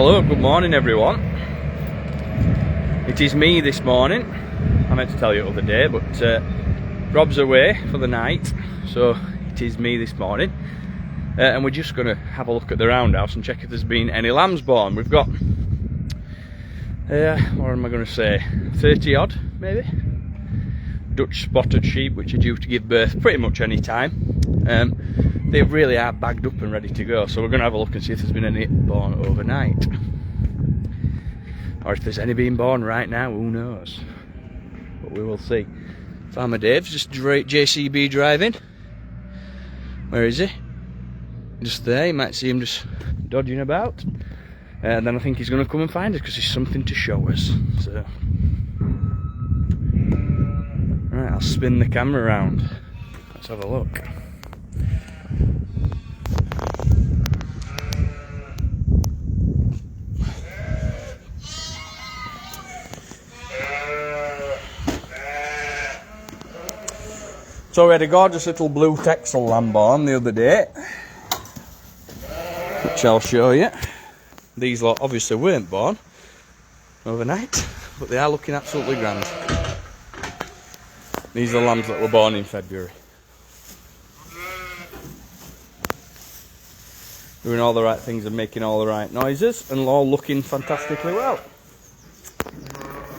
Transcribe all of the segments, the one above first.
Hello, good morning everyone. It is me this morning. I meant to tell you the other day, but Rob's away for the night, so it is me this morning. And we're just going to have a look at the roundhouse and check if there's been any lambs born. We've got, what am I going to say, 30 odd maybe? Dutch spotted sheep, which are due to give birth pretty much any time. They really are bagged up and ready to go, so we're going to have a look and see if there's been any born overnight. Or if there's any being born right now, who knows? But we will see. Farmer Dave's just JCB driving. Where is he? Just there, you might see him just dodging about. And then I think he's going to come and find us because there's something to show us. So, right, I'll spin the camera around. Let's have a look. So we had a gorgeous little blue Texel lamb born the other day, which I'll show you. These lot obviously weren't born overnight, but they are looking absolutely grand. These are lambs that were born in February. Doing all the right things and making all the right noises and all looking fantastically well.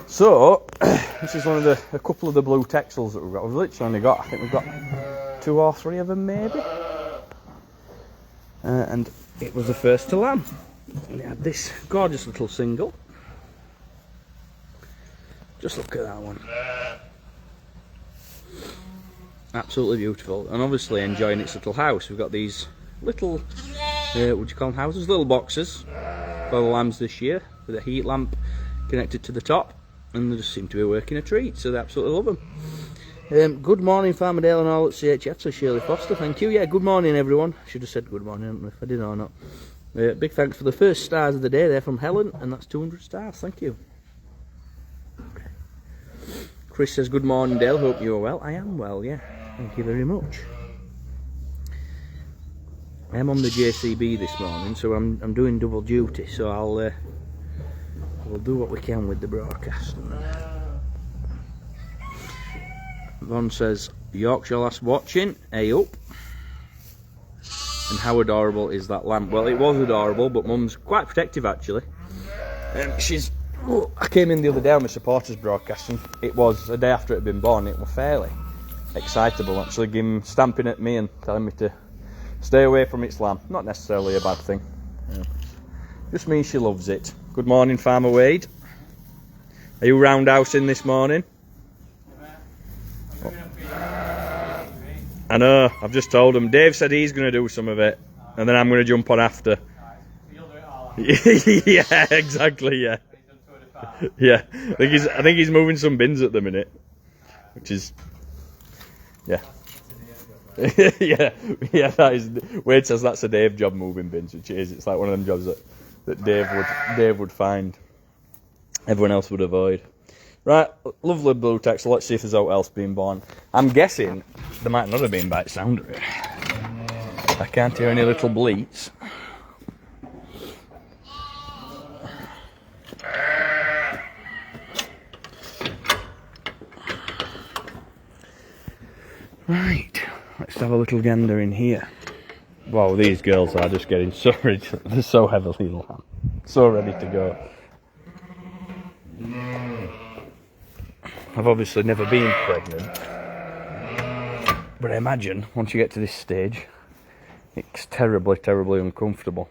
So, this is one of a couple of the blue Texels that we've got. We've literally only got, I think we've got 2 or 3 of them maybe. And it was the first to lamb. We had this gorgeous little single. Just look at that one. Absolutely beautiful. And obviously enjoying its little house. We've got these little, what would you call them, houses? Little boxes for the lambs this year, with a heat lamp connected to the top. And they just seem to be working a treat, so they absolutely love them. Good morning, Farmer Dale and all at CHF, so Shirley Foster, thank you. Yeah, good morning, everyone. Should have said good morning, hadn't I, if I did or not. Big thanks for the first stars of the day there from Helen, and that's 200 stars, thank you. Okay. Chris says, good morning, Dale, hope you're well. I am well, yeah, thank you very much. I am on the JCB this morning, so I'm doing double duty, so we'll do what we can with the broadcast. Von says, Yorkshire lass watching, hey up. And how adorable is that lamb? Well, it was adorable, but Mum's quite protective actually. I came in the other day on my supporters broadcast, and it was a day after it had been born. It was fairly excitable actually, stamping at me and telling me to stay away from its lamb. Not necessarily a bad thing. Yeah. Just means she loves it. Good morning, Farmer Wade. Are you roundhousing this morning? Oh. I know, I've just told him. Dave said he's going to do some of it, and then I'm going to jump on after. Yeah, exactly, yeah. Yeah, I think he's moving some bins at the minute, which is, yeah. yeah, that is. Wade says that's a Dave job, moving bins, which it is. It's like one of them jobs that Dave would find, everyone else would avoid. Right, lovely blue text. So let's see if there's out else being born. I'm guessing there might not have been by the sound of it. I can't hear any little bleats. Right, let's have a little gander in here. Wow, these girls are just getting so ready. They're so heavily lamb, so ready to go. I've obviously never been pregnant, but I imagine once you get to this stage, it's terribly, terribly uncomfortable.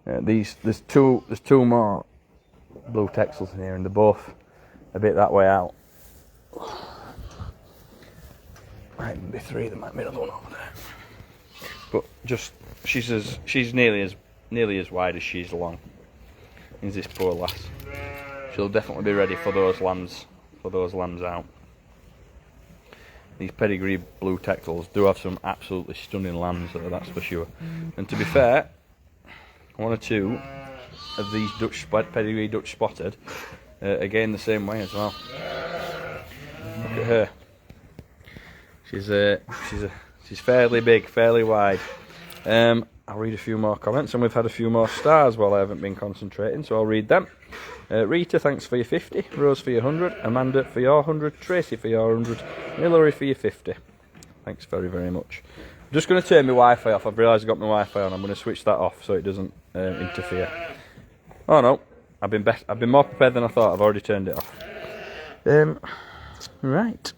There's two more blue Texels in here, and they're both a bit that way out. Might be 3. There might be another one over there. But just she's nearly as wide as she's long. Is this poor lass? She'll definitely be ready for those lambs out. These pedigree blue Texels do have some absolutely stunning lambs though, that's for sure. And to be fair, 1 or 2 of these pedigree Dutch spotted again the same way as well. Look at her. She's fairly big, fairly wide. I'll read a few more comments, and we've had a few more stars while I haven't been concentrating, so I'll read them. Rita, thanks for your 50. Rose for your 100. Amanda for your 100. Tracy for your 100. Hillary for your 50. Thanks very, very much. I'm just going to turn my Wi-Fi off. I've realised I've got my Wi-Fi on. I'm going to switch that off so it doesn't interfere. Oh no, I've been more prepared than I thought. I've already turned it off. Right.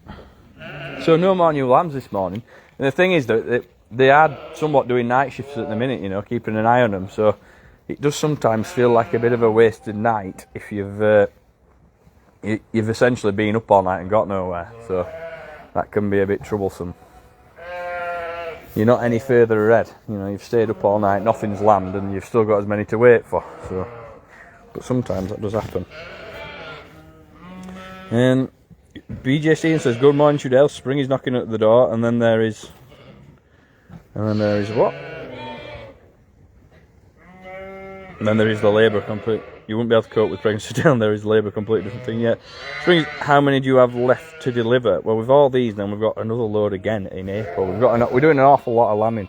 So no more new lambs this morning. And the thing is that they are somewhat doing night shifts at the minute, you know, keeping an eye on them. So it does sometimes feel like a bit of a wasted night if you've essentially been up all night and got nowhere. So that can be a bit troublesome. You're not any further ahead. You know, you've stayed up all night, nothing's lambed, and you've still got as many to wait for. So, but sometimes that does happen. And BJ Steven says, "Good morning, Trudell. Spring is knocking at the door, and then there is what? And then there is the labour complete. You wouldn't be able to cope with pregnancy down there is labour completely different thing yet. Spring, how many do you have left to deliver? Well, with all these, then we've got another load again in April. We're doing an awful lot of lambing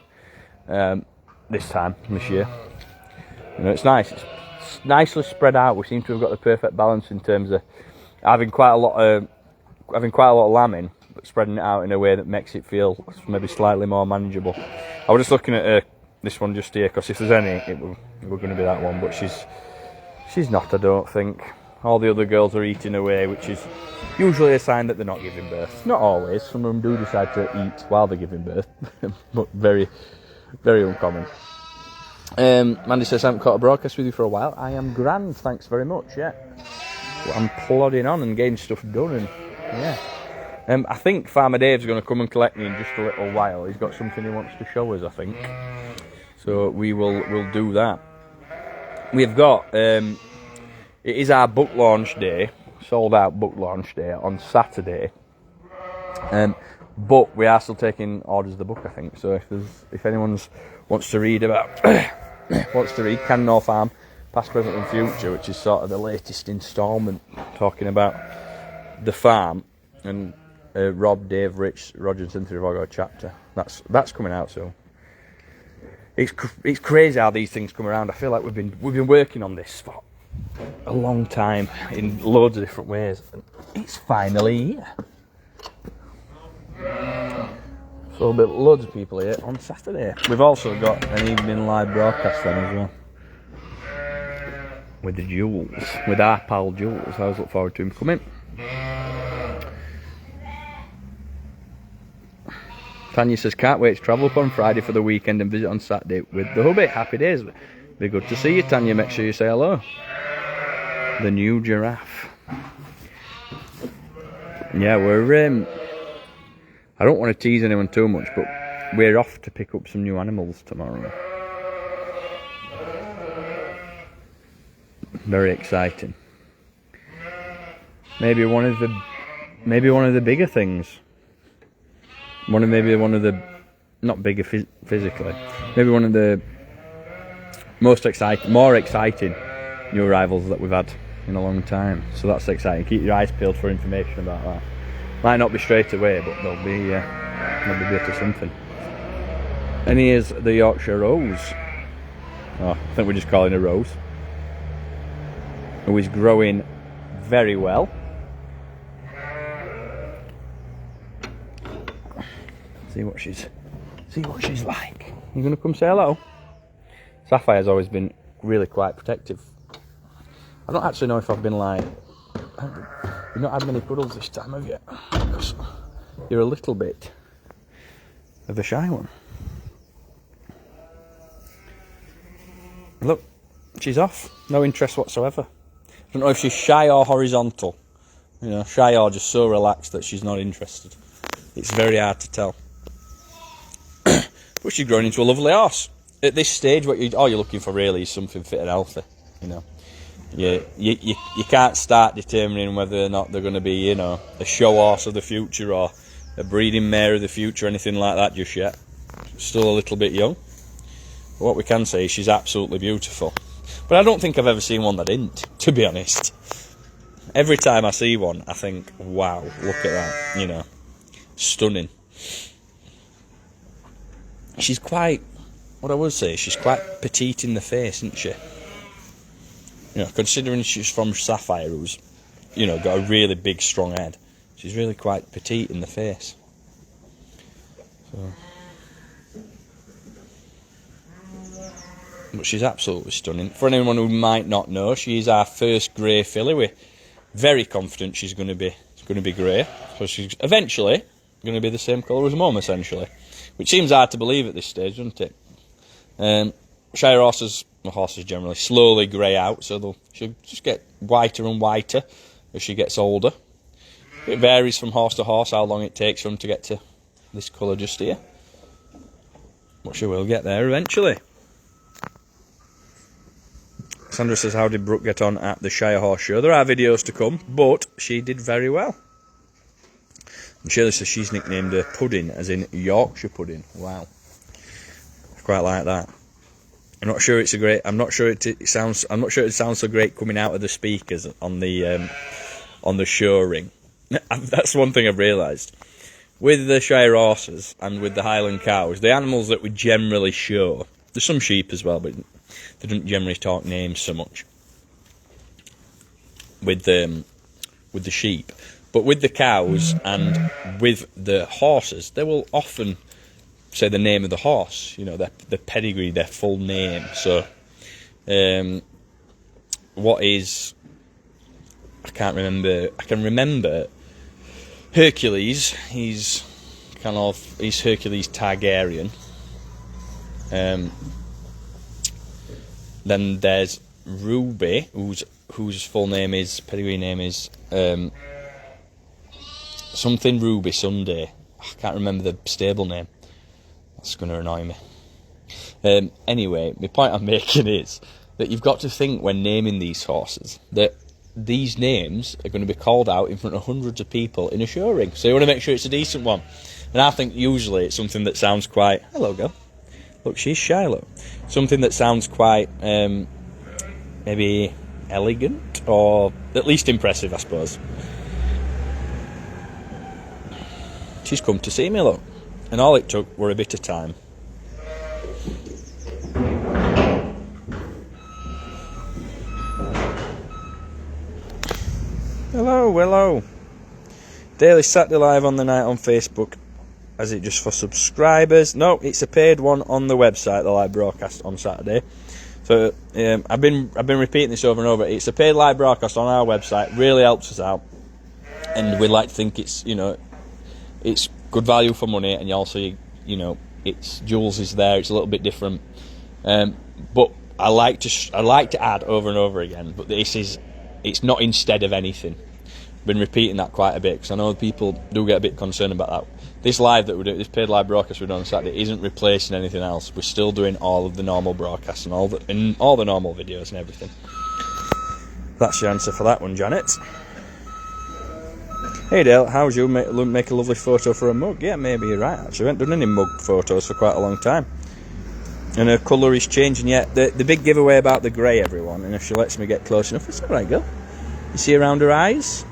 this year. You know, it's nice. It's nicely spread out. We seem to have got the perfect balance in terms of having quite a lot of lambing, but spreading it out in a way that makes it feel maybe slightly more manageable. I was just looking at this one just here, because if there's any, it were going to be that one, but she's not, I don't think. All the other girls are eating away, which is usually a sign that they're not giving birth. Not always, some of them do decide to eat while they're giving birth, but very, very uncommon. Mandy says, I haven't caught a broadcast with you for a while. I am grand, thanks very much, yeah. But I'm plodding on and getting stuff done, and yeah. I think Farmer Dave's going to come and collect me in just a little while. He's got something he wants to show us, I think. So we'll do that. We've got, it is our book launch day, sold out book launch day on Saturday. But we are still taking orders of the book, I think. So if anyone wants to read Cannon Farm, Past, Present and Future, which is sort of the latest instalment, talking about the farm, and Rob, Dave, Rich, Roger and Cynthia have all got a chapter. That's coming out soon. It's crazy how these things come around. I feel like we've been working on this for a long time in loads of different ways, and it's finally here. So there'll be loads of people here on Saturday. We've also got an evening live broadcast then as well, with the Jules, with our pal Jules. I always look forward to him coming. Tanya says, can't wait to travel up on Friday for the weekend and visit on Saturday with the hubby. Happy days. Be good to see you, Tanya. Make sure you say hello. The new giraffe. Yeah, we're I don't want to tease anyone too much, but we're off to pick up some new animals tomorrow. Very exciting. Maybe one of the bigger things. Maybe one of the, not bigger physically, maybe one of the more exciting new arrivals that we've had in a long time. So that's exciting. Keep your eyes peeled for information about that. Might not be straight away, but there'll be a bit of something. And here's the Yorkshire Rose. Oh, I think we're just calling her Rose. Who is growing very well. See what she's like. You gonna come say hello? Sapphire's always been really quite protective. I don't actually know if I've been like, you've not had many puddles this time, have you? Because you're a little bit of a shy one. Look, she's off. No interest whatsoever. I don't know if she's shy or horizontal. You know, shy or just so relaxed that she's not interested. It's very hard to tell. But she's grown into a lovely horse. At this stage, all you're looking for really is something fit and healthy. You know, you can't start determining whether or not they're going to be, you know, a show horse of the future or a breeding mare of the future, or anything like that just yet. Still a little bit young. But what we can say is she's absolutely beautiful. But I don't think I've ever seen one that isn't, to be honest. Every time I see one, I think, wow, look at that, you know, stunning. She's quite what I would say, she's quite petite in the face, isn't she? You know, considering she's from Sapphire, who's, you know, got a really big, strong head. She's really quite petite in the face. So. But she's absolutely stunning. For anyone who might not know, she is our first grey filly. We're very confident she's going to be grey. So she's eventually going to be the same colour as Mum, essentially. Which seems hard to believe at this stage, doesn't it? Shire horses, well, horses generally, slowly grey out, so she'll just get whiter and whiter as she gets older. It varies from horse to horse how long it takes for them to get to this colour just here. But she will get there eventually. Sandra says, how did Brooke get on at the Shire Horse Show? There are videos to come, but she did very well. And Shirley says she's nicknamed her Pudding, as in Yorkshire pudding. Wow. I quite like that. I'm not sure it's a great. I'm not sure it sounds so great coming out of the speakers on the show ring. That's one thing I've realised. With the Shire horses and with the Highland cows, the animals that we generally show, there's some sheep as well, but they don't generally talk names so much. With the sheep, but with the cows and with the horses, they will often say the name of the horse, you know, the pedigree, their full name. So, what is? I can't remember. I can remember Hercules. He's Hercules Targaryen. Then there's Ruby, whose full name is, pedigree name is something Ruby Sunday. I can't remember the stable name. That's going to annoy me. Anyway, my point I'm making is that you've got to think when naming these horses that these names are going to be called out in front of hundreds of people in a show ring. So you want to make sure it's a decent one. And I think usually it's something that sounds quite... Hello, girl. Look, she's Shiloh. Something that sounds quite, maybe elegant, or at least impressive, I suppose. She's come to see me, look. And all it took were a bit of time. Hello, hello. Daily Saturday Live on the night on Facebook. Is it just for subscribers? No, it's a paid one on the website, the live broadcast on Saturday. So I've been repeating this over and over. It's a paid live broadcast on our website. Really helps us out, and we like to think it's, you know, it's good value for money, and also, you know, it's Jules is there. It's a little bit different, but I like to add over and over again. But it's not instead of anything. Been repeating that quite a bit because I know people do get a bit concerned about that. This live that we're doing, this paid live broadcast we're doing on Saturday, isn't replacing anything else. We're still doing all of the normal broadcasts and all the normal videos and everything. That's your answer for that one, Janet. Hey Dale, how's you? Make a lovely photo for a mug. Yeah, maybe you're right. Actually, we haven't done any mug photos for quite a long time. And her colour is changing yet. The big giveaway about the grey, everyone. And if she lets me get close enough, it's all right, girl. You see around her eyes?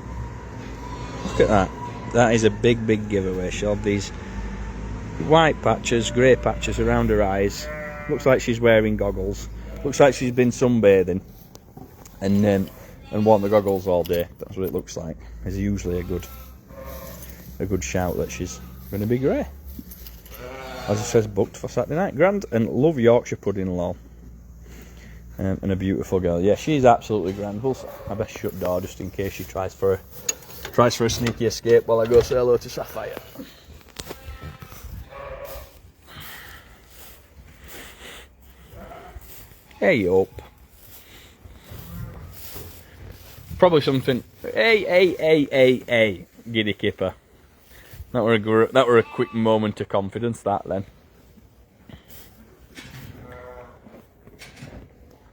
Look at that. That is a big, big giveaway. She'll have these white patches, grey patches around her eyes. Looks like she's wearing goggles. Looks like she's been sunbathing and worn the goggles all day. That's what it looks like. It's usually a good shout that she's going to be grey. As it says, booked for Saturday night. Grand, and love Yorkshire pudding, lol. And a beautiful girl. Yeah, she's absolutely grand. I best shut door just in case she tries for a sneaky escape while I go say hello to Sapphire. Hey up. Probably something. Hey, giddy kipper. That were a quick moment of confidence. That then.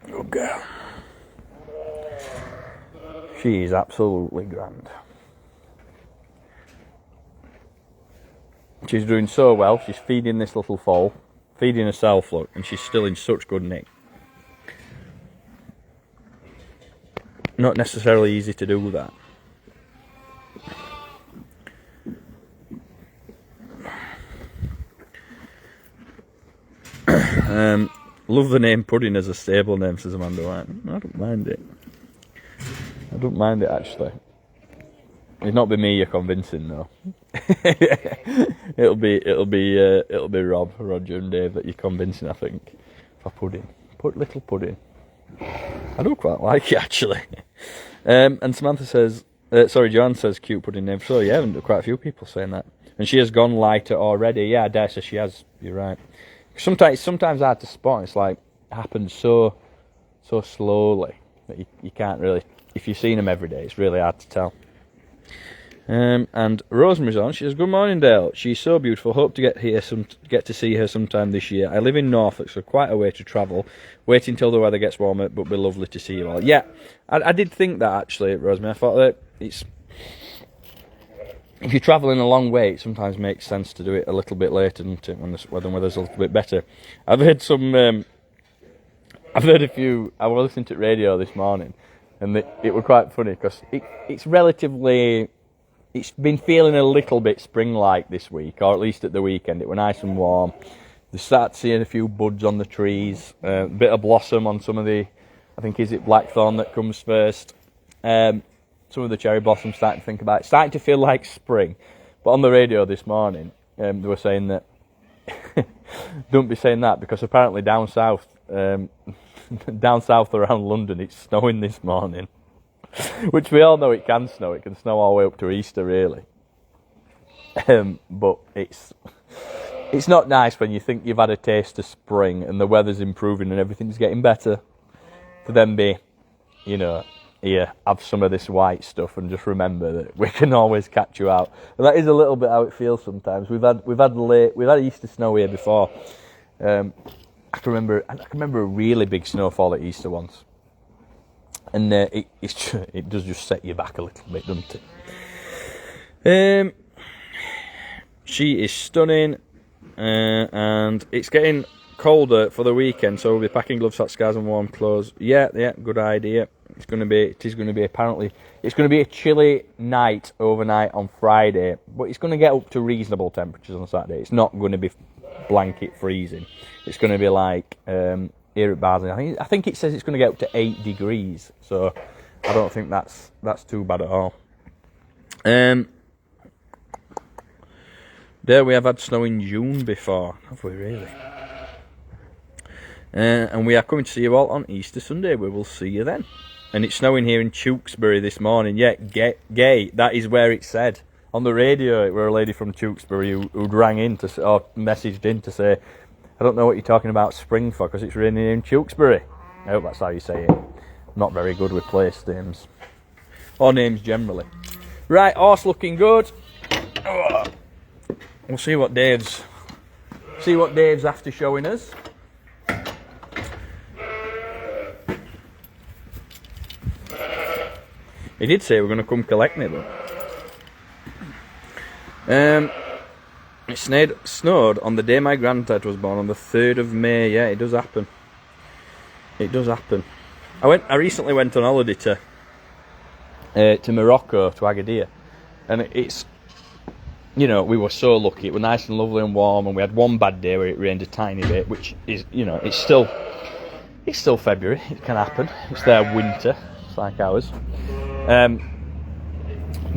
Good girl. She is absolutely grand. She's doing so well. She's feeding this little foal, feeding herself, look, and she's still in such good nick. Not necessarily easy to do that. Love the name Pudding as a stable name, says Amanda White. I don't mind it. I don't mind it, actually. It'd not be me you're convincing, though. it'll be Rob, Roger, and Dave that you're convincing, I think, for Pudding. Little Pudding. I do quite like it, actually. And Samantha says, Joanne says cute Pudding name. So yeah, quite a few people saying that. And she has gone lighter already. Yeah, I dare say she has. You're right. It's sometimes hard to spot. It's like it happens so slowly that you can't really. If you've seen them every day, it's really hard to tell. And Rosemary's on. She says, "Good morning, Dale. She's so beautiful. Hope to get to see her sometime this year. I live in Norfolk, so quite a way to travel. Waiting till the weather gets warmer, but be lovely to see you all." Yeah, I did think that actually, Rosemary. I thought that if you're travelling a long way, it sometimes makes sense to do it a little bit later, doesn't it, when the weather's a little bit better. I've heard a few. I was listening to radio this morning, and it was quite funny because it's relatively. It's been feeling a little bit spring-like this week, or at least at the weekend. It was nice and warm. They start seeing a few buds on the trees, a bit of blossom on some of the, I think, is it blackthorn that comes first? Some of the cherry blossoms starting to think about it. Starting to feel like spring. But on the radio this morning, they were saying that, don't be saying that, because apparently down south around London, it's snowing this morning. Which we all know it can snow. It can snow all the way up to Easter, really. But it's not nice when you think you've had a taste of spring and the weather's improving and everything's getting better, to then be, have some of this white stuff and just remember that we can always catch you out. And that is a little bit how it feels sometimes. We've had Easter snow here before. I can remember a really big snowfall at Easter once. And it does just set you back a little bit, doesn't it? She is stunning, and it's getting colder for the weekend, so we'll be packing gloves, hot scarves, and warm clothes. Yeah, good idea. It's going to be a chilly night overnight on Friday, but it's going to get up to reasonable temperatures on Saturday. It's not going to be blanket freezing. It's going to be like. Here at Barnsley, I think it says it's going to get up to 8 degrees, so I don't think that's too bad at all. There we have had snow in June before, have we really? And we are coming to see you all on Easter Sunday. We will see you then. And it's snowing here in Tewkesbury this morning. Yeah, gay. That is where it said on the radio. It were a lady from Tewkesbury who'd rang in or messaged in to say, "I don't know what you're talking about spring for because it's raining in Tewkesbury." I hope that's how you say it. Not very good with place names. Or names generally. Right, horse looking good. We'll see what Dave's after showing us. He did say we're going to come collect me though. It snowed on the day my granddad was born on the 3rd of May. Yeah, it does happen. It does happen. I recently went on holiday to Morocco, to Agadir, and it's, we were so lucky. It was nice and lovely and warm, and we had one bad day where it rained a tiny bit, which is, it's still February. It can happen. It's their winter. It's like ours.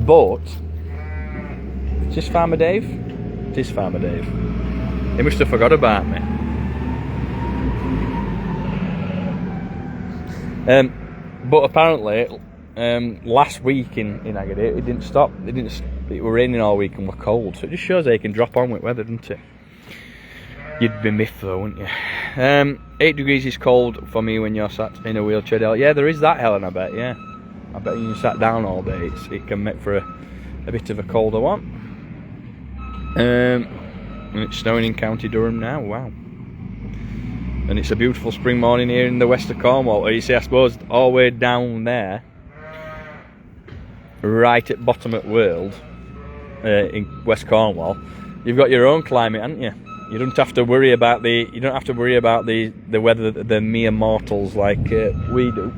But is this Farmer Dave? It is Farmer Dave. He must have forgot about me. But apparently, last week in Agadir, it didn't stop. It was raining all week and we're cold, so it just shows how you can drop on with weather, doesn't it? You'd be miffed though, wouldn't you? 8 degrees is cold for me when you're sat in a wheelchair, Dale. Yeah, there is that, Helen, I bet, yeah. I bet you sat down all day, it can make for a bit of a colder one. And it's snowing in County Durham now, wow. And it's a beautiful spring morning here in the west of Cornwall. You see, I suppose, all the way down there, right at bottom at World, in West Cornwall, you've got your own climate, haven't you? You don't have to worry about the weather that the mere mortals like we do.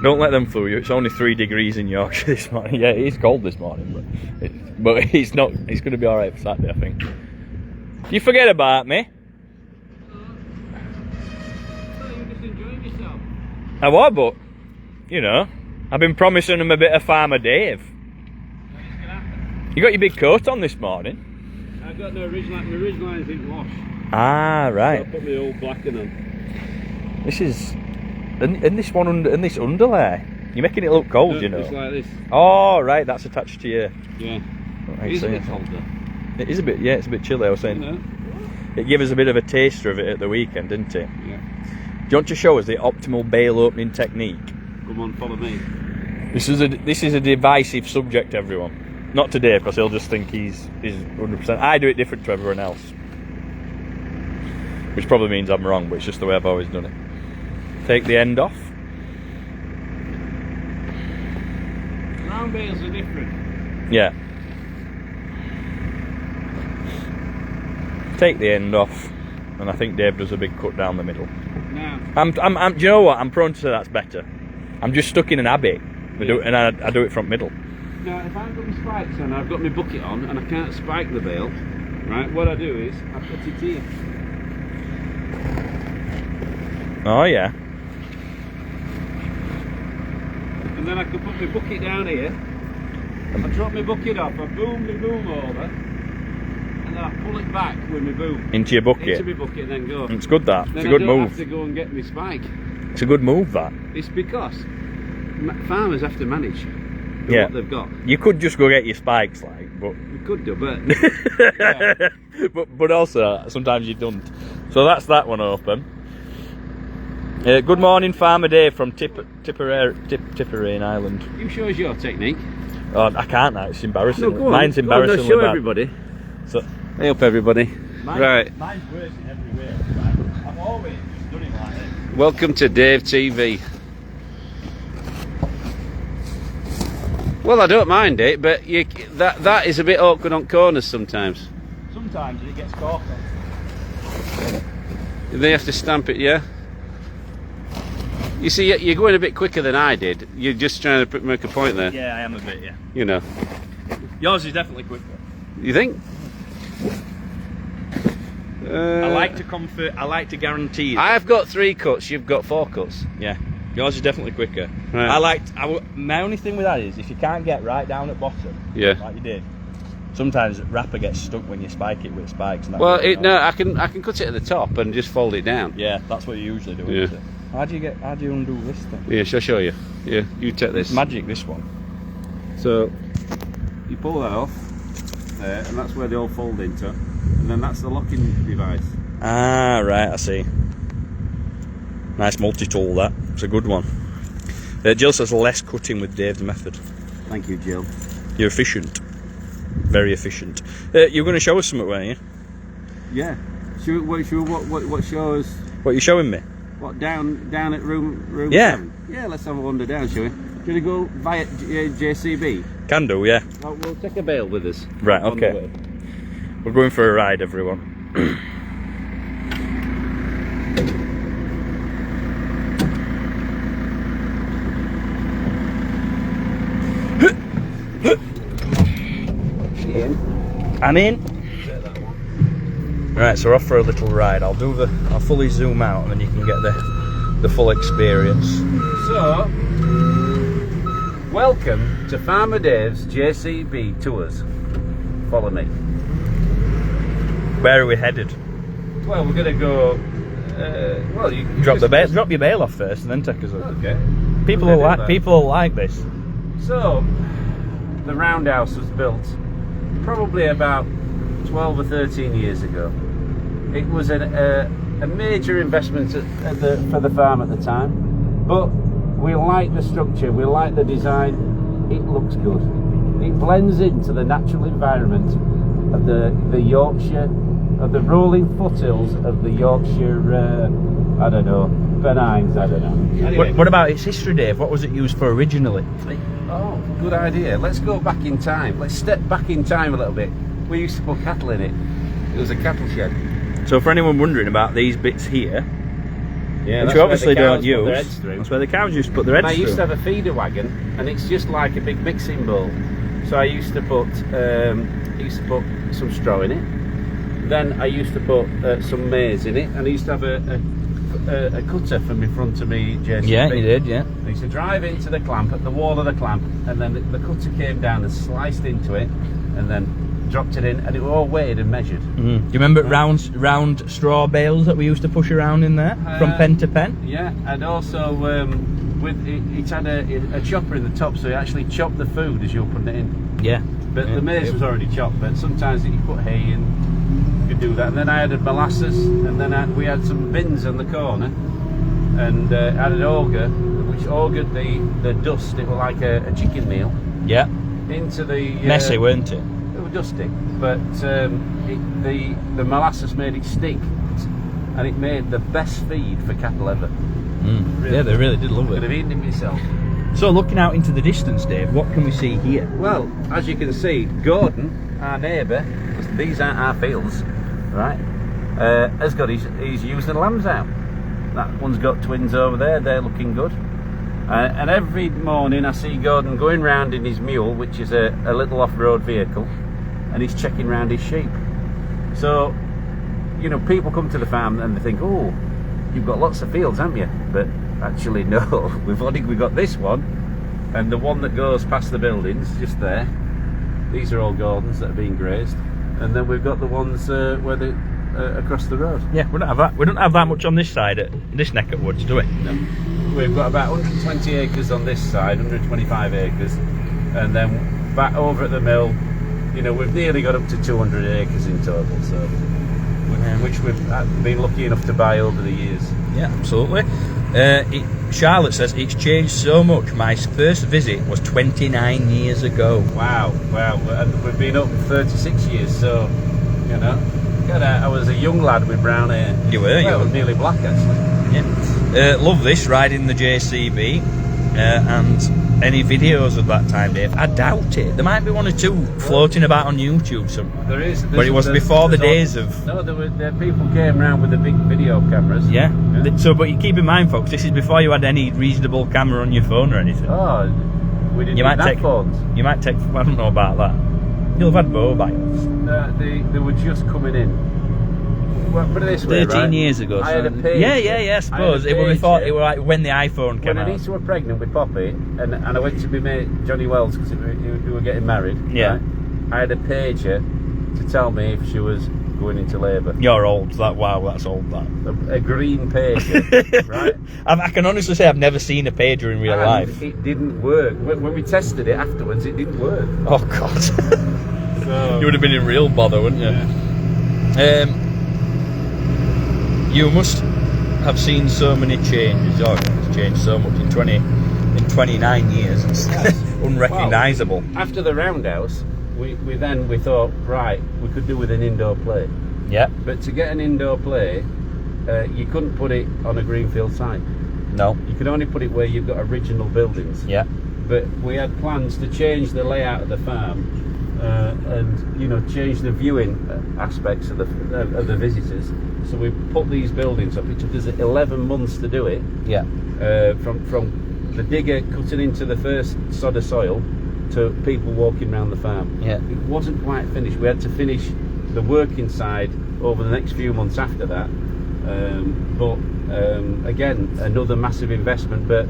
Don't let them fool you. It's only 3 degrees in Yorkshire this morning. Yeah, it is cold this morning, but but it's not. It's going to be all right for Saturday, I think. You forget about me. You're just enjoying yourself. I was, but you know, I've been promising them a bit of Farmer Dave. You got your big coat on this morning. I've got no ridge line. My ridge line's in wash. Ah, right. So I put my old blacking on. This is, and this one under, and this underlay. You're making it look cold, No, you know. It's like this. Oh, right. That's attached to you. Yeah. Right, It is so a bit yeah. colder. It is a bit. Yeah, it's a bit chilly. I was saying. You know? It gave us a bit of a taster of it at the weekend, didn't it? Yeah. Do you want to show us the optimal bale opening technique? Come on, follow me. This is a divisive subject, everyone. Not today, because he'll just think he's 100%. I do it different to everyone else, which probably means I'm wrong, but it's just the way I've always done it. Take the end off. Round bales are different. Yeah. Take the end off, and I think Dave does a big cut down the middle. Now. Do you know what? I'm prone to say that's better. I'm just stuck in an habit, and I do it from middle. Now, if I've got my spikes on, I've got my bucket on, and I can't spike the bale, right, what I do is, I put it here. Oh, yeah. And then I can put my bucket down here, I drop my bucket off, I boom my boom over, and then I pull it back with my boom. Into your bucket? Into my bucket and then go. It's good, that. It's then a good I don't move. have to go and get my spike. It's a good move, that. It's because farmers have to manage what they've got. You could just go get your spikes, like, but You could do, but... yeah. but also sometimes you don't. So that's that one open. Good morning, Farmer Dave from Tipperary Island. You show us your technique. Oh, I can't now. It's embarrassing. No, go on. Mine's embarrassing. No, show everybody. So, Hey up, everybody. Right. Mine's worse in every way. Right? I've always just done it like this. Welcome to Dave TV. Well, I don't mind it, but that is a bit awkward on corners sometimes. Sometimes it gets caught. They have to stamp it, yeah? You see, you're going a bit quicker than I did. You're just trying to make a point there. Yeah, I am a bit, yeah. You know. Yours is definitely quicker. You think? I like to guarantee that. I've got 3 cuts, you've got 4 cuts. Yeah. Yours is definitely quicker. Right. My only thing with that is if you can't get right down at bottom, Yeah. like you did, sometimes the wrapper gets stuck when you spike it with spikes. And that Well, goes no, down. I can cut it at the top and just fold it down. Yeah, that's what you usually do. Yeah. Isn't it? How do you undo this thing? Yeah, shall I show you? Yeah, you take this. It's magic, this one. So you pull that off there, and that's where they all fold into, and then that's the locking device. Ah, right, I see. Nice multi-tool, that. It's a good one. Jill says less cutting with Dave's method. Thank you, Jill. You're efficient. Very efficient. You're going to show us something, weren't you? Yeah. What shows? What are you showing me? What, down at room Yeah. 7? Yeah, let's have a wander down, shall we? Should we go via JCB? Can do, yeah. We'll take a bale with us. Right, on the okay. way. We're going for a ride, everyone. I'm in. Right, so we're off for a little ride. I'll fully zoom out and then you can get the full experience. So, welcome to Farmer Dave's JCB tours. Follow me. Where are we headed? Well, we're gonna go. Well, you Drop your bale off first and then take us up. Okay. People will like this. So, the roundhouse was built probably about 12 or 13 years ago. It was a major investment for the farm at the time, but we like the structure, we like the design, it looks good. It blends into the natural environment of the Yorkshire, of the rolling foothills of the Yorkshire, I don't know, Pennines, I don't know. Anyway. What about its history, Dave? What was it used for originally? Oh, good idea. Let's go back in time. Let's step back in time a little bit. We used to put cattle in it. It was a cattle shed. So for anyone wondering about these bits here, Yeah, which that's we obviously where the don't cows put their use, heads through. that's where the cows used to put their heads I used through. to have a feeder wagon, and it's just like a big mixing bowl. So I used to put some straw in it. Then I used to put some maize in it, and I used to have a cutter from the front of me JCB. Yeah, you did, yeah. I used to drive into the clamp, at the wall of the clamp, and then the cutter came down and sliced into it, and then dropped it in, and it was all weighed and measured. Do you remember round straw bales that we used to push around in there from pen to pen? Yeah, and also it had a chopper in the top, so it actually chopped the food as you were putting it in. Yeah. But the maize was already chopped, but sometimes you put hay in, you could do that. And then I had molasses, and then we had some bins on the corner, and I had an auger, which augered the dust, it was like a chicken meal. Yeah. Into the... Messy, weren't it? It was dusty, but the molasses made it stick, and it made the best feed for cattle ever. Really. Yeah, they really did love I could it. have eaten it myself. So looking out into the distance, Dave, what can we see here? Well, as you can see, Gordon, our neighbour, these aren't our fields, right, has got he's using lambs out. That one's got twins over there, they're looking good. And every morning I see Gordon going round in his mule, which is a little off-road vehicle, and he's checking round his sheep. So, you know, people come to the farm and they think, oh, you've got lots of fields, haven't you? But actually, no, we've got this one, and the one that goes past the buildings, just there. These are all Gordons that are being grazed, and then we've got the ones where they across the road. Yeah, we don't have that. We don't have that much on this side, this neck of woods, do we? No. We've got about 120 acres on this side, 125 acres, and then back over at the mill, you know, we've nearly got up to 200 acres in total. So, which we've been lucky enough to buy over the years. Yeah, absolutely. Charlotte says it's changed so much. My first visit was 29 years ago. Wow, and we've been up 36 years, so, you know, I was a young lad with brown hair. You were, I was nearly black actually. Yeah. Love this, riding the JCB, and any videos of that time, Dave? I doubt it. There might be one or two floating about on YouTube somewhere. There is. But it was before the days of... No, there people came around with the big video cameras. Yeah. So, but you keep in mind, folks, this is before you had any reasonable camera on your phone or anything. Oh, we didn't have phones. You might take... I don't know about that. You'll have had mobiles. They were just coming in. Well, put it this way, 13 years ago. I had a page. Yeah, I suppose. It was before, it was like when the iPhone came out. When Anita were pregnant with Poppy, and I went to my mate Johnny Wells, because we were getting married. Yeah. Right? I had a pager to tell me if she was going into labour. You're old. Wow, that's old, that. A green pager, right? I can honestly say I've never seen a pager in real life. It didn't work. When we tested it afterwards, it didn't work. Oh, God. So, you would have been in real bother, wouldn't you? Yeah. You must have seen so many changes. Oh, it's changed so much in 29 years. It's unrecognisable. Well, after the roundhouse, we thought, right, we could do with an indoor play. Yeah. But to get an indoor play, you couldn't put it on a greenfield site. No. You could only put it where you've got original buildings. Yeah. But we had plans to change the layout of the farm, and, you know, change the viewing aspects of the visitors. So we put these buildings up. It took us 11 months to do it. Yeah. From the digger cutting into the first sod of soil to people walking around the farm. Yeah. It wasn't quite finished. We had to finish the working side over the next few months after that. Again, another massive investment, but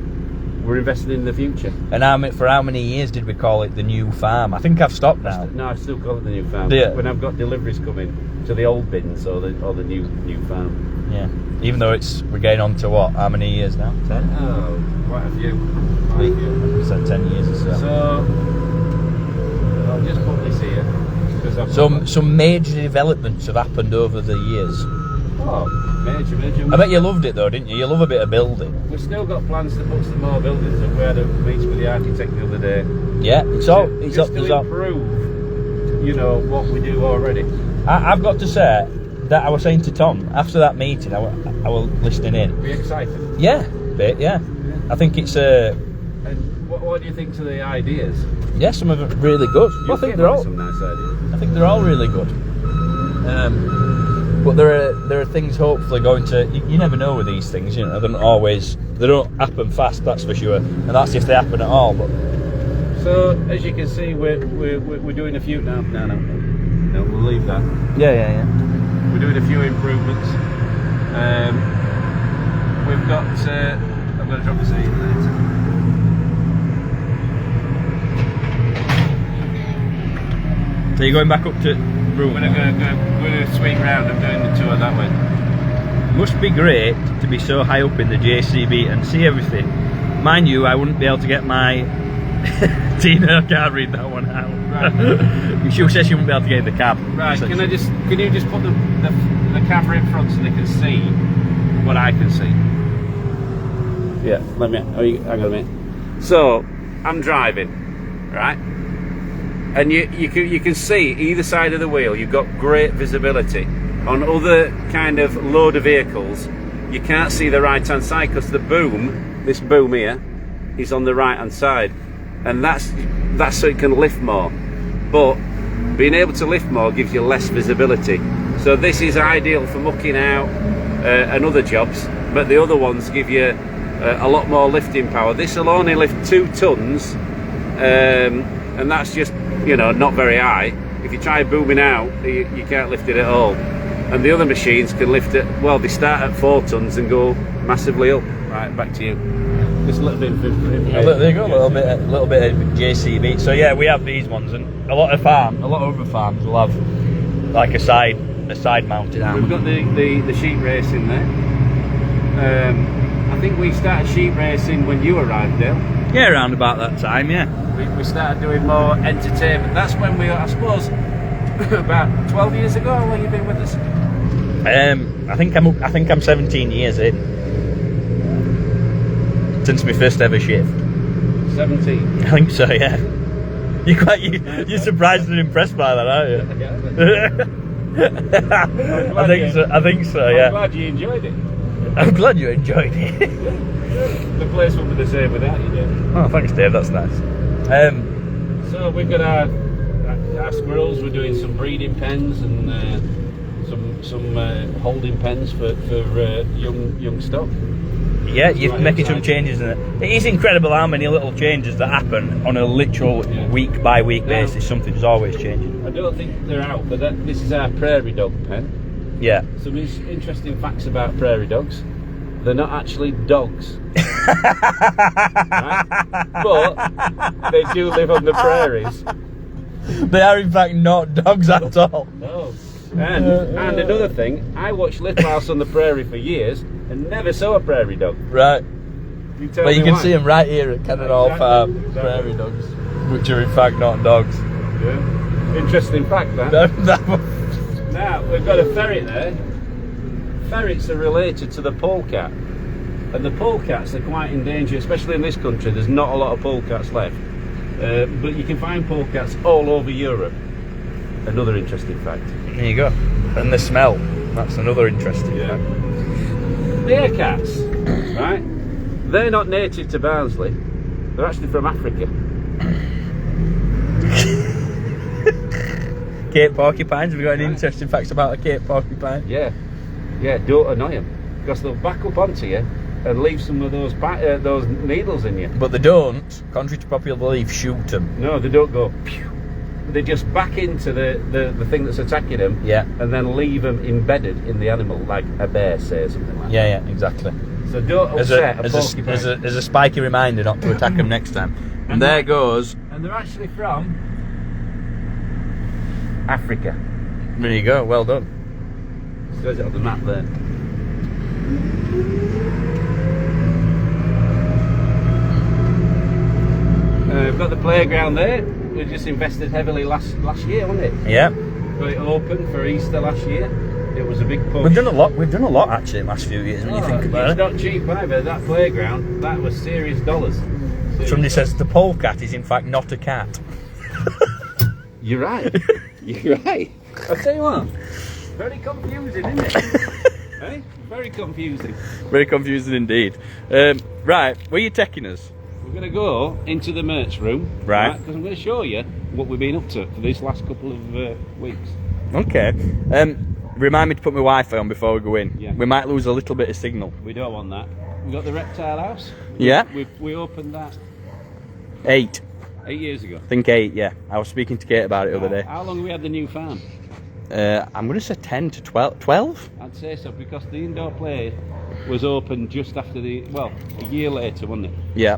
we're investing in the future. And for how many years did we call it the new farm? I think I've stopped now. No, I still call it the new farm. Yeah. When I've got deliveries coming to the old bins or the new farm. Yeah. Even though we're getting on to what? How many years now? 10? Oh, quite a few. I said 10 years or so. So I'll just put this here. Some major developments have happened over the years. Oh, major. I bet you loved it though, didn't you? You love a bit of building. We've still got plans to put some more buildings up. We had a meeting with the architect the other day. Yeah, it's to improve, you know, what we do already. I've got to say that I was saying to Tom after that meeting, I was listening in. Are you excited? Yeah, a bit, yeah. I think it's And what do you think to the ideas? yeah, some of them are really good. I think they're all some nice ideas. I think they're all really good. But there are things hopefully going to. You never know with these things, you know. They don't happen fast, that's for sure, and that's if they happen at all. But So as you can see, we're doing a few now. No, we'll leave that. Yeah. We're doing a few improvements. We've got. I'm going to drop this in there. So you're going back up to room? We're going to swing round and doing the tour that way. Must be great to be so high up in the JCB and see everything. Mind you, I wouldn't be able to get my Tina can't read that one out. Right. She says she wouldn't be able to get in the cab. Right. Can you just put the camera in front so they can see what I can see? Yeah. Hang on a minute. So I'm driving, right? And you can see either side of the wheel. You've got great visibility. On other kind of loader vehicles, you can't see the right hand side because the boom, this boom here, is on the right hand side, and that's so it can lift more. But being able to lift more gives you less visibility. So this is ideal for mucking out and other jobs, but the other ones give you a lot more lifting power. This will only lift 2 tons, and that's just, you know, not very high. If you try booming out, you can't lift it at all. And the other machines can lift it, well, they start at 4 tons and go massively up. Right, back to you. Just a little bit of there you go, a little bit of JCB. So yeah, we have these ones, and a lot of other farms will have like a side mounted arm. We've got the sheep racing there. I think we started sheep racing when you arrived, Dale. Yeah, around about that time, yeah. We started doing more entertainment. That's when we, I suppose, about 12 years ago. How long have you been with us? I think I'm 17 years in. Since my first ever shift. 17. I think so, yeah. You're surprised and impressed by that, aren't you? I think so, yeah. I'm glad you enjoyed it. I'm glad you enjoyed it. The place wouldn't be the same without you, Dave. Oh, thanks, Dave. That's nice. So we've got our squirrels. We're doing some breeding pens and some holding pens for young stock. Yeah, you're making some changes in it. It is incredible how many little changes that happen on a literal week by week basis. Something's always changing. I don't think they're out, but this is our prairie dog pen. Yeah. Some interesting facts about prairie dogs. They're not actually dogs. Right? But they do live on the prairies. They are in fact not dogs at all. No. And another thing, I watched Little House on the Prairie for years and never saw a prairie dog. Right. But you can see them right here at Cannon Hall Farm, prairie dogs, which are in fact not dogs. Yeah. Interesting fact, that. Now, we've got a ferret there. Ferrets are related to the polecat. And the polecats are quite in danger, especially in this country. There's not a lot of polecats left. But you can find polecats all over Europe. Another interesting fact. There you go. And the smell. That's another interesting fact. Meerkats, right? They're not native to Barnsley. They're actually from Africa. Cape porcupines. Have you got any interesting facts about a Cape porcupine? Yeah. Don't annoy them, because they'll back up onto you and leave some of those needles in you. But they don't, contrary to popular belief, shoot them. No, they don't go pew. They just back into the thing that's attacking them, and then leave them embedded in the animal, like a bear, say, or something like that. Yeah, exactly. So don't upset a porcupine. As a spiky reminder not to attack them next time. And there goes. And they're actually from Africa. There you go, well done. Goes it on the map there. We've got the playground there. We just invested heavily last year, wasn't it? Yeah. Got it open for Easter last year. It was a big push. We've done a lot actually in the last few years when you think about it. It's not cheap either. That playground, that was serious dollars. Somebody says the polecat is in fact not a cat. You're right. You're right. I'll tell you what. Very confusing, isn't it? Hey? Very confusing. Very confusing indeed. Right, where are you taking us? We're going to go into the merch room. Right. Because I'm going to show you what we've been up to for these last couple of weeks. Okay. Remind me to put my Wi-Fi on before we go in. Yeah. We might lose a little bit of signal. We don't want that. We've got the reptile house. Yeah. We opened that. 8. 8 years ago. I think 8, yeah. I was speaking to Kate about it the other day. How long have we had the new farm? I'm going to say 10 to 12. 12? I'd say so, because the indoor play was open just after a year later, wasn't it? Yeah.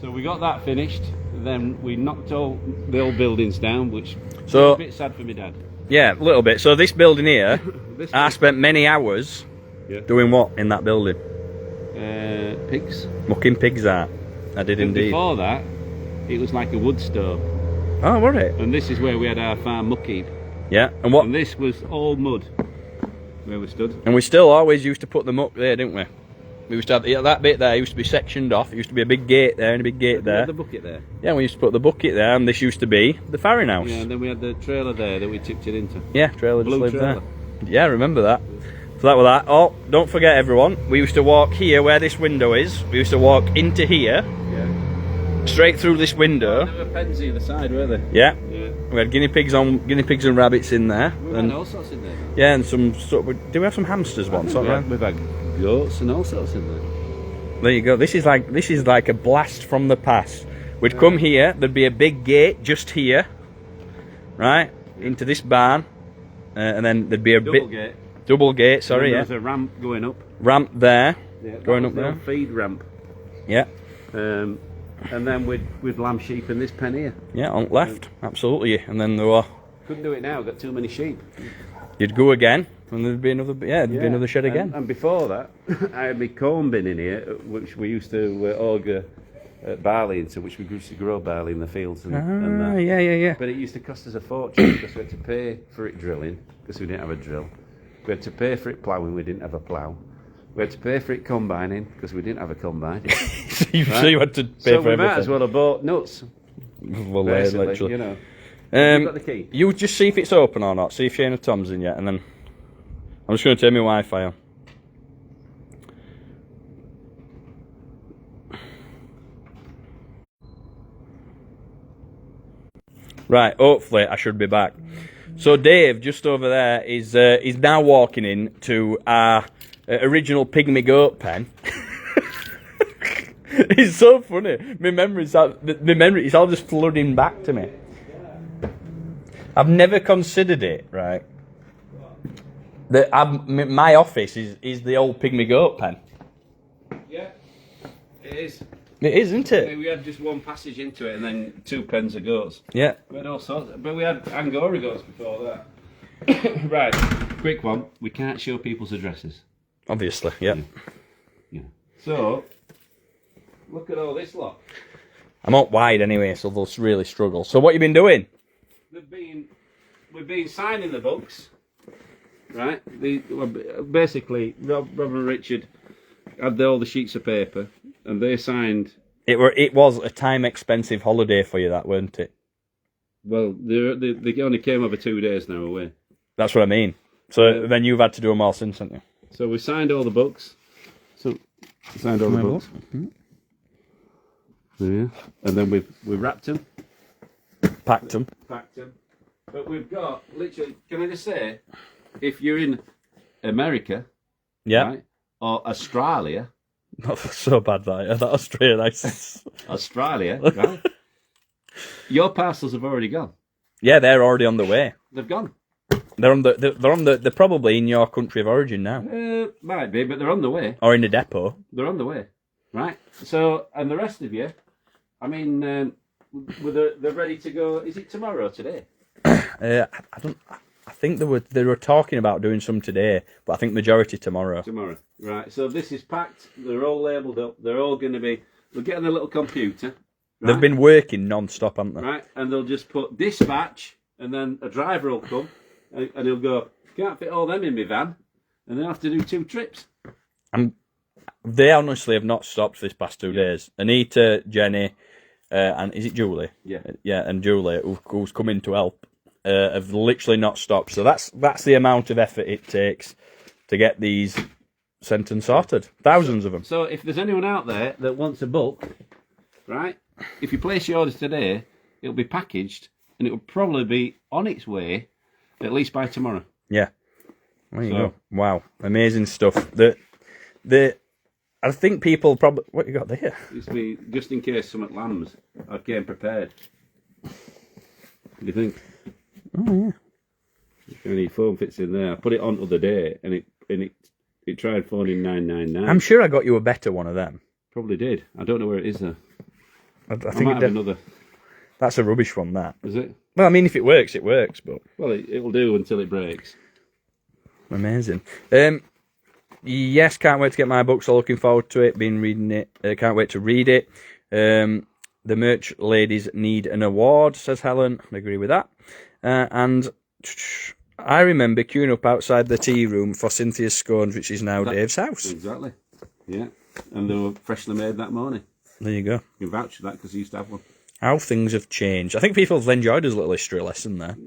So we got that finished, then we knocked all the old buildings down, which was a bit sad for my dad. Yeah, a little bit. So this building here, This I spent many hours doing what in that building? Pigs. Mucking pigs out. I did And indeed. before that, it was like a wood stove. Oh, was it? And this is where we had our farm muck heap. Yeah. And what? And this was all mud, where we stood. And we still always used to put the muck there, didn't we? We used to have that bit there. Used to be sectioned off. It used to be a big gate there and a big gate there. The bucket there. Yeah, we used to put the bucket there, and this used to be the farrowing house. Yeah, and then we had the trailer there that we tipped it into. Yeah, trailer just Blue lived trailer. there. Yeah, I remember that. So that was that. Oh, don't forget everyone, we used to walk here where this window is. We used to walk into here, Yeah. straight through this window. There were pens either side, were there? Yeah. Yeah. We had guinea pigs and rabbits in there. We've had all sorts in there. Yeah, and some sort of, do we have some hamsters once? We've had goats and all sorts in there. There you go. This is like a blast from the past. We'd come here, there'd be a big gate just here, right, into this barn, and then there'd be a double gate. Sorry, There's a ramp going up. Ramp there, Yeah, going up there. Feed ramp. Yeah. And then with lamb sheep in this pen here. Yeah, on left, absolutely. And then there were. Couldn't do it now. Got too many sheep. You'd go again, and there'd be another. Yeah, there'd be another shed again. And before that, I had my corn bin in here, which we used to auger barley into, which we used to grow barley in the fields and that. Yeah. But it used to cost us a fortune because we had to pay for it drilling because we didn't have a drill. We had to pay for it ploughing. We didn't have a plough. We had to pay for it combining because we didn't have a combine. So you had to pay So for we everything. might as well have bought nuts. Well, Basically, literally. you know. You've got the key. You just see if it's open or not. See if Shane or Tom's in yet, and then I'm just going to turn my Wi-Fi on. Right, hopefully I should be back. So Dave, just over there, is now walking in to our original pygmy goat pen. It's so funny. My memory is all just flooding back to me. I've never considered it, right? My office is the old pygmy goat pen. Yeah, it is. It is, isn't it? We had just one passage into it and then 2 pens of goats. Yeah. We had all sorts, but we had Angora goats before that. Right, quick one. We can't show people's addresses. Obviously, yeah. Yeah. So, look at all this lot. I'm out wide anyway, so they'll really struggle. So what you been doing? We've been signing the books, right? Basically, Rob and Richard had all the sheets of paper, and they signed. It was a time expensive holiday for you, that weren't it? Well, they only came over 2 days now away. That's what I mean. So then you've had to do them all since, haven't you? So we signed all the books. So signed all the books. Yeah, and then we wrapped them, Packed them. But we've got literally. Can I just say, if you're in America, Yeah. right, or Australia, Not so bad that Australia. Australia, right, your parcels have already gone. Yeah, they're already on the way. They've gone. They're probably in your country of origin now, Might be, but they're on the way. or in the depot. They're on the way, right? So, and the rest of you, I mean, they're ready to go. Is it tomorrow or today? I think they were talking about doing some today, but I think majority tomorrow. Tomorrow, right? So this is packed. They're all labelled up. They're all going to be. We'll get on a little computer. Right? They've been working non-stop, haven't they? Right, and they'll just put dispatch, and then a driver will come, and he'll go, can't fit all them in my van, and they'll have to do 2 trips. They honestly have not stopped this past 2 days. Anita, Jenny, and is it Julie? Yeah. Yeah, and Julie, who's coming to help, have literally not stopped. So that's the amount of effort it takes to get these sent and sorted. Thousands of them. So if there's anyone out there that wants a bulk, right, if you place your orders today, it'll be packaged, and it'll probably be on its way at least by tomorrow. Yeah. There you go. Wow, amazing stuff. I think people probably... What you got there? It's me, just in case something lands, I came prepared. What do you think? Oh, yeah. If any phone fits in there, I put it on the other day, and it tried phoning 999. I'm sure I got you a better one of them. Probably did. I don't know where it is though. I think I might have another. That's a rubbish one, that. Is it? Well, I mean, if it works, it works, but... Well, it'll do until it breaks. Amazing. Yes, can't wait to get my book, so looking forward to it. Been reading it. Can't wait to read it. The merch ladies need an award, says Helen. I agree with that. And I remember queuing up outside the tea room for Cynthia's scones, which is now Dave's house. Exactly. Yeah. And they were freshly made that morning. There you go. You can vouch for that because you used to have one. How things have changed. I think people have enjoyed his little history lesson there.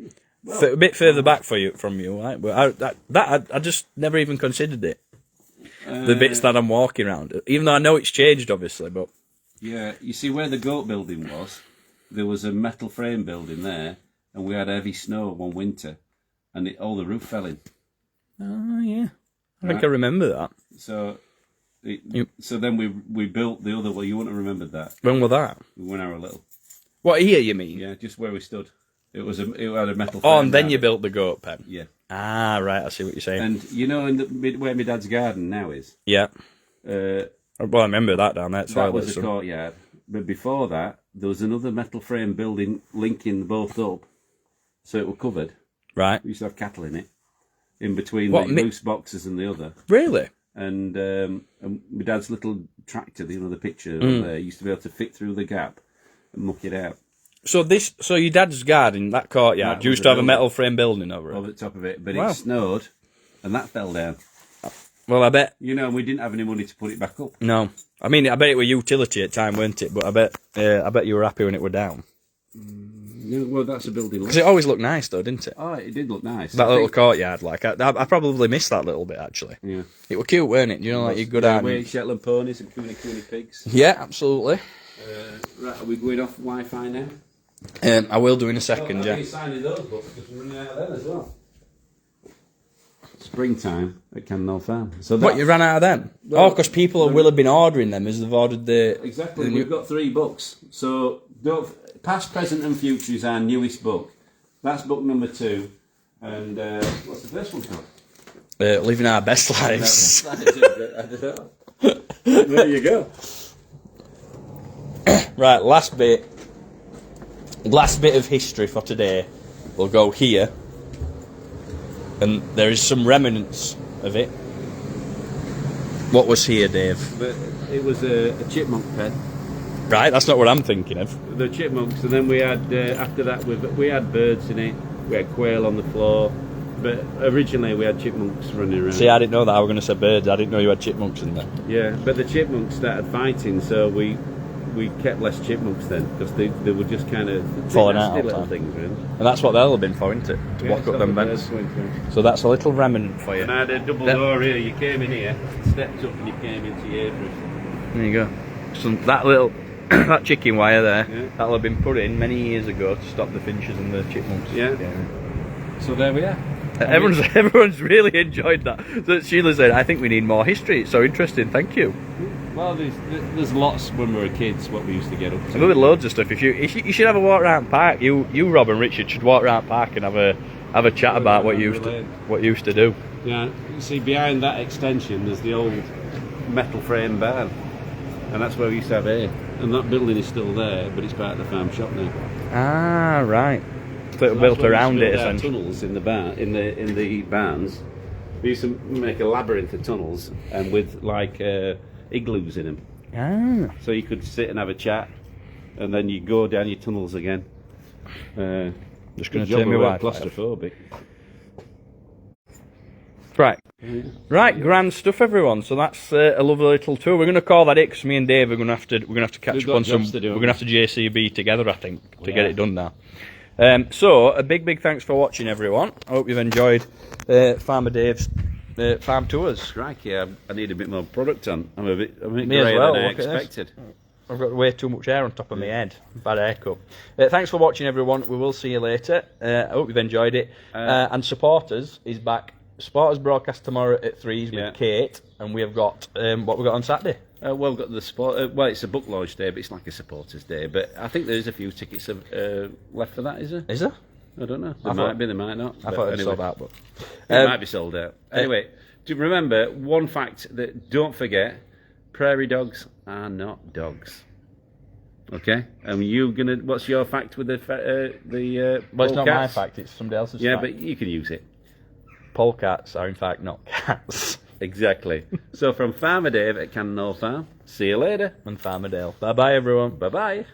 Well, a bit further back from you, right? But I just never even considered it. The bits that I'm walking around, even though I know it's changed, obviously. But yeah, you see where the goat building was, there was a metal frame building there, and we had heavy snow one winter, and all the roof fell in. Oh yeah, I think I remember that. So then we built the other. Well, you wouldn't have remembered that. When was that? When I was little. What here you mean? Yeah, just where we stood. It had a metal frame. Oh, and then you built the goat pen. Yeah. Ah, right. I see what you're saying. And you know, where my dad's garden now is. Yeah. Well, I remember that down there. That was a courtyard. But before that, there was another metal frame building linking both up, so it was covered. Right. We used to have cattle in it, in between the loose boxes and the other. Really? And my dad's little tractor, the picture there, used to be able to fit through the gap and muck it out. So your dad's garden, that courtyard, used to have a metal frame building over it? Over the top of it, but it snowed, and that fell down. Well, I bet... we didn't have any money to put it back up. No. I mean, I bet it was utility at the time, weren't it? But I bet you were happy when it were down. Well, that's a building. Because it always looked nice, though, didn't it? Oh, it did look nice. That little courtyard, like, I probably missed that little bit, actually. Yeah. It was cute, weren't it? You know, like you're good at... Shetland ponies and cooney pigs. Yeah, absolutely. Right, are we going off Wi-Fi now? I will do in a second, yeah. I'll be signing those books because we're running out of them as well. Springtime at Cannell Farm. So what, you ran out of them? Well, because people will have been ordering them as they've ordered the... Exactly, we've got 3 books. So, Past, Present and Future is our newest book. That's book number 2. And what's the first one called? Living Our Best Lives. I don't know. There you go. Right, last bit of history for today. We'll go here. And there is some remnants of it. What was here, Dave? But it was a chipmunk pen. Right, that's not what I'm thinking of. The chipmunks, and then we had, after that, we had birds in it. We had quail on the floor. But originally we had chipmunks running around. See, I didn't know that. I was going to say birds. I didn't know you had chipmunks in there. Yeah, but the chipmunks started fighting, so we kept less chipmunks then, because they were just kind of falling out little things, really. And that's what they'll have been for, isn't it? To block up them vents. So that's a little remnant for you. And I had a double door here. You came in here, stepped up, and you came into your apiary. There you go. So that little that chicken wire there, that'll have been put in many years ago to stop the finches and the chipmunks. Yeah. So there we are. Everyone's really enjoyed that. So Sheila said, "I think we need more history. It's so interesting. Thank you." Well, there's lots when we were kids what we used to get up to. There's loads of stuff. You should have a walk around park. You, Rob and Richard should walk around park and have a chat about what you used to do. Yeah, you see behind that extension there's the old metal frame barn, and that's where we used to have hay. And that building is still there, but it's part of the farm shop now. Ah, right. So it built around it, essentially. Tunnels in the barn, in the barns. We used to make a labyrinth of tunnels, and with like igloos in them. Ah. So you could sit and have a chat, and then you go down your tunnels again. Just going to turn me white. Claustrophobic. Right. Right, grand stuff, everyone. So that's a lovely little tour. We're going to call that it because me and Dave are going to have to catch up on some. We're going to have to JCB together, I think, to get it done now. So a big thanks for watching, everyone. I hope you've enjoyed Farmer Dave's farm tours. Crikey, I need a bit more product on. I'm a bit Me greyer as well, than I look at this. expected. I've got way too much hair on top of my head. Bad haircut. Thanks for watching, everyone. We will see you later. I hope you've enjoyed it. And Supporters is back Supporters broadcast tomorrow at 3 Yeah. with Kate, and we have got what we got on Saturday. Well, we've got the support. Well, it's a book launch day, but it's like a supporters day. But I think there's a few tickets left for that. Is there? Is there? I don't know. There might be. There might not. I thought it was sold out, but it might be sold out. Anyway, do remember one fact that don't forget: prairie dogs are not dogs. Okay, and you gonna? What's your fact with the well, it's not my polecats? fact; it's somebody else's. Yeah, fact. but you can use it. Polecats are in fact not cats. Exactly. So from Farmer Dave at Cannonall Farm. See you later. And Farmer Dale. Bye bye, everyone. Bye bye.